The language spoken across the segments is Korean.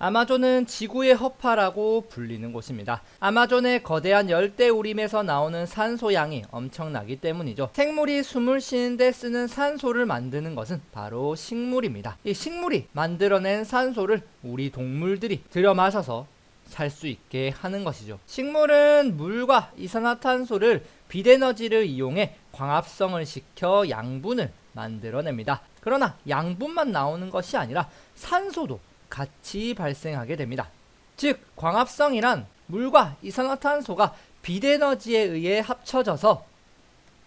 아마존은 지구의 허파라고 불리는 곳입니다. 아마존의 거대한 열대우림에서 나오는 산소양이 엄청나기 때문이죠. 생물이 숨을 쉬는데 쓰는 산소를 만드는 것은 바로 식물입니다. 이 식물이 만들어낸 산소를 우리 동물들이 들여 마셔서 살 수 있게 하는 것이죠. 식물은 물과 이산화탄소를 빛에너지를 이용해 광합성을 시켜 양분을 만들어냅니다. 그러나 양분만 나오는 것이 아니라 산소도 같이 발생하게 됩니다. 즉 광합성이란 물과 이산화탄소가 빛에너지에 의해 합쳐져서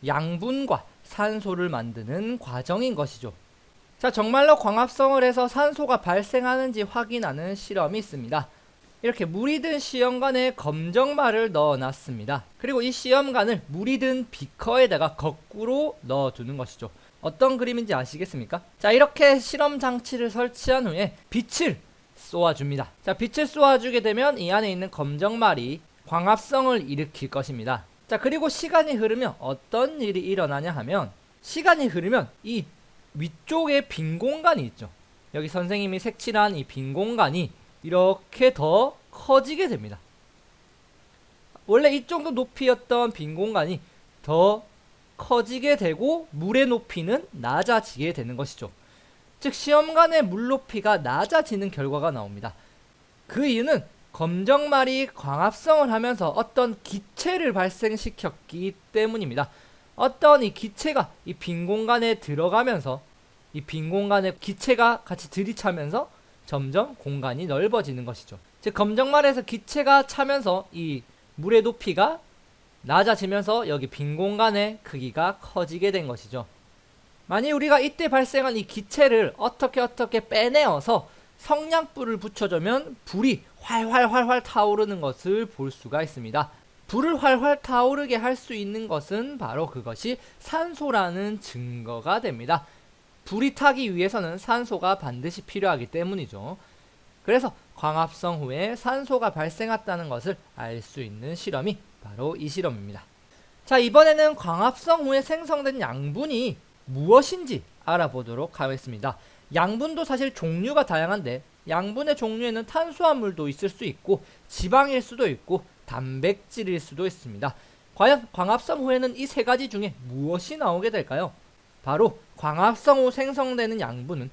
양분과 산소를 만드는 과정인 것이죠. 자, 정말로 광합성을 해서 산소가 발생하는지 확인하는 실험이 있습니다. 이렇게 물이 든 시험관에 검정말을 넣어놨습니다. 그리고 이 시험관을 물이 든 비커에다가 거꾸로 넣어두는 것이죠. 어떤 그림인지 아시겠습니까? 자, 이렇게 실험 장치를 설치한 후에 빛을 쏘아줍니다. 자, 빛을 쏘아주게 되면 이 안에 있는 검정말이 광합성을 일으킬 것입니다. 자, 그리고 시간이 흐르면 어떤 일이 일어나냐 하면, 시간이 흐르면 이 위쪽에 빈 공간이 있죠. 여기 선생님이 색칠한 이 빈 공간이 이렇게 더 커지게 됩니다. 원래 이 정도 높이였던 빈 공간이 더 커지게 되고 물의 높이는 낮아지게 되는 것이죠. 즉 시험관의 물 높이가 낮아지는 결과가 나옵니다. 그 이유는 검정말이 광합성을 하면서 어떤 기체를 발생시켰기 때문입니다. 어떤 이 기체가 이 빈 공간에 들어가면서 이 빈 공간에 기체가 같이 들이차면서 점점 공간이 넓어지는 것이죠. 즉 검정말에서 기체가 차면서 이 물의 높이가 낮아지면서 여기 빈 공간의 크기가 커지게 된 것이죠. 만약 우리가 이때 발생한 이 기체를 어떻게 빼내어서 성냥불을 붙여주면 불이 활활 타오르는 것을 볼 수가 있습니다. 불을 활활 타오르게 할 수 있는 것은 바로 그것이 산소라는 증거가 됩니다. 불이 타기 위해서는 산소가 반드시 필요하기 때문이죠. 그래서 광합성 후에 산소가 발생했다는 것을 알 수 있는 실험이 바로 이 실험입니다. 자, 이번에는 광합성 후에 생성된 양분이 무엇인지 알아보도록 하겠습니다. 양분도 사실 종류가 다양한데 양분의 종류에는 탄수화물도 있을 수 있고 지방일 수도 있고 단백질일 수도 있습니다. 과연 광합성 후에는 이 세 가지 중에 무엇이 나오게 될까요? 바로 광합성 후 생성되는 양분은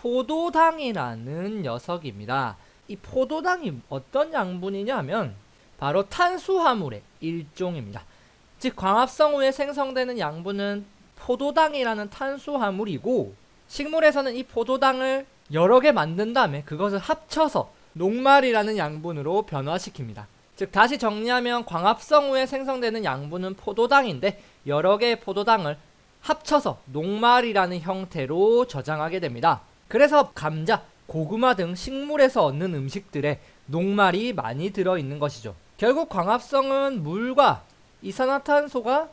포도당이라는 녀석입니다. 이 포도당이 어떤 양분이냐 하면 바로 탄수화물의 일종입니다. 즉 광합성 후에 생성되는 양분은 포도당이라는 탄수화물이고, 식물에서는 이 포도당을 여러 개 만든 다음에 그것을 합쳐서 녹말이라는 양분으로 변화시킵니다. 즉 다시 정리하면 광합성 후에 생성되는 양분은 포도당인데 여러 개의 포도당을 합쳐서 녹말이라는 형태로 저장하게 됩니다. 그래서 감자, 고구마 등 식물에서 얻는 음식들에 녹말이 많이 들어있는 것이죠. 결국 광합성은 물과 이산화탄소가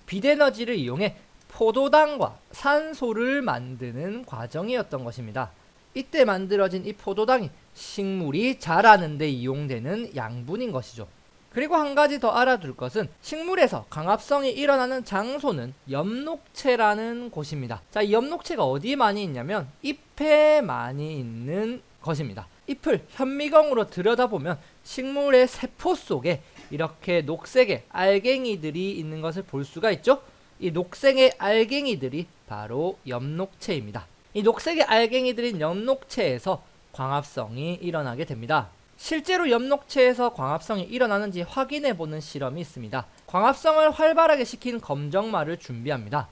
빛에너지를 이용해 포도당과 산소를 만드는 과정이었던 것입니다. 이때 만들어진 이 포도당이 식물이 자라는 데 이용되는 양분인 것이죠. 그리고 한 가지 더 알아둘 것은 식물에서 광합성이 일어나는 장소는 엽록체라는 곳입니다. 자, 이 엽록체가 어디에 많이 있냐면 잎에 많이 있는 것입니다. 잎을 현미경으로 들여다보면 식물의 세포 속에 이렇게 녹색의 알갱이들이 있는 것을 볼 수가 있죠. 이 녹색의 알갱이들이 바로 엽록체입니다. 이 녹색의 알갱이들인 엽록체에서 광합성이 일어나게 됩니다. 실제로 엽록체에서 광합성이 일어나는지 확인해보는 실험이 있습니다. 광합성을 활발하게 시키는 검정말을 준비합니다.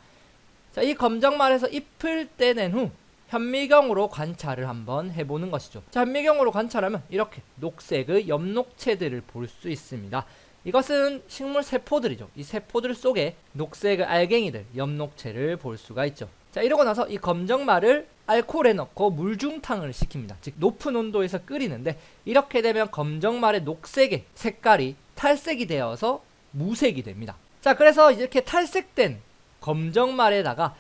자, 이 검정말에서 잎을 떼낸 후 현미경으로 관찰을 한번 해보는 것이죠. 자, 현미경으로 관찰하면 이렇게 녹색의 엽록체들을 볼 수 있습니다. 이것은 식물 세포들이죠. 이 세포들 속에 녹색의 알갱이들, 엽록체를 볼 수가 있죠. 자, 이러고 나서 이 검정말을 알코올에 넣고 물중탕을 시킵니다. 즉 높은 온도에서 끓이는데 이렇게 되면 검정말의 녹색의 색깔이 탈색이 되어서 무색이 됩니다. 자, 그래서 이렇게 탈색된 검정말에다가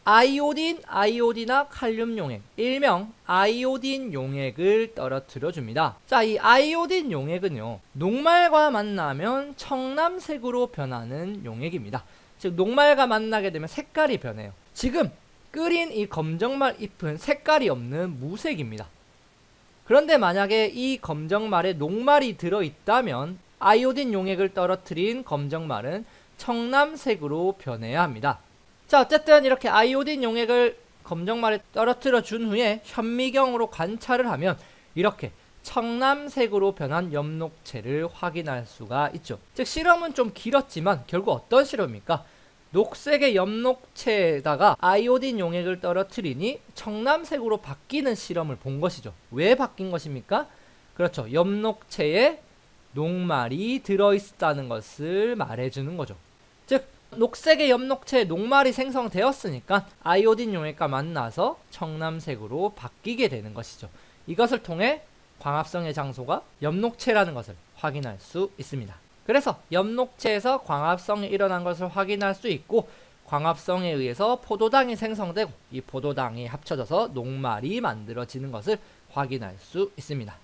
아이오디나 칼륨 용액, 일명 아이오딘 용액을 떨어뜨려 줍니다. 자, 이 아이오딘 용액은요, 녹말과 만나면 청남색으로 변하는 용액입니다. 즉 녹말과 만나게 되면 색깔이 변해요. 지금 끓인 이 검정말 잎은 색깔이 없는 무색입니다. 그런데 만약에 이 검정말에 녹말이 들어있다면 아이오딘 용액을 떨어뜨린 검정말은 청남색으로 변해야 합니다. 자, 어쨌든 이렇게 아이오딘 용액을 검정말에 떨어뜨려 준 후에 현미경으로 관찰을 하면 이렇게 청남색으로 변한 엽록체를 확인할 수가 있죠. 즉 실험은 좀 길었지만 결국 어떤 실험입니까? 녹색의 엽록체에다가 아이오딘 용액을 떨어뜨리니 청남색으로 바뀌는 실험을 본 것이죠. 왜 바뀐 것입니까? 그렇죠. 엽록체에 녹말이 들어있다는 것을 말해주는 거죠. 즉 녹색의 엽록체에 녹말이 생성되었으니까 아이오딘 용액과 만나서 청남색으로 바뀌게 되는 것이죠. 이것을 통해 광합성의 장소가 엽록체라는 것을 확인할 수 있습니다. 그래서 엽록체에서 광합성이 일어난 것을 확인할 수 있고, 광합성에 의해서 포도당이 생성되고 이 포도당이 합쳐져서 녹말이 만들어지는 것을 확인할 수 있습니다.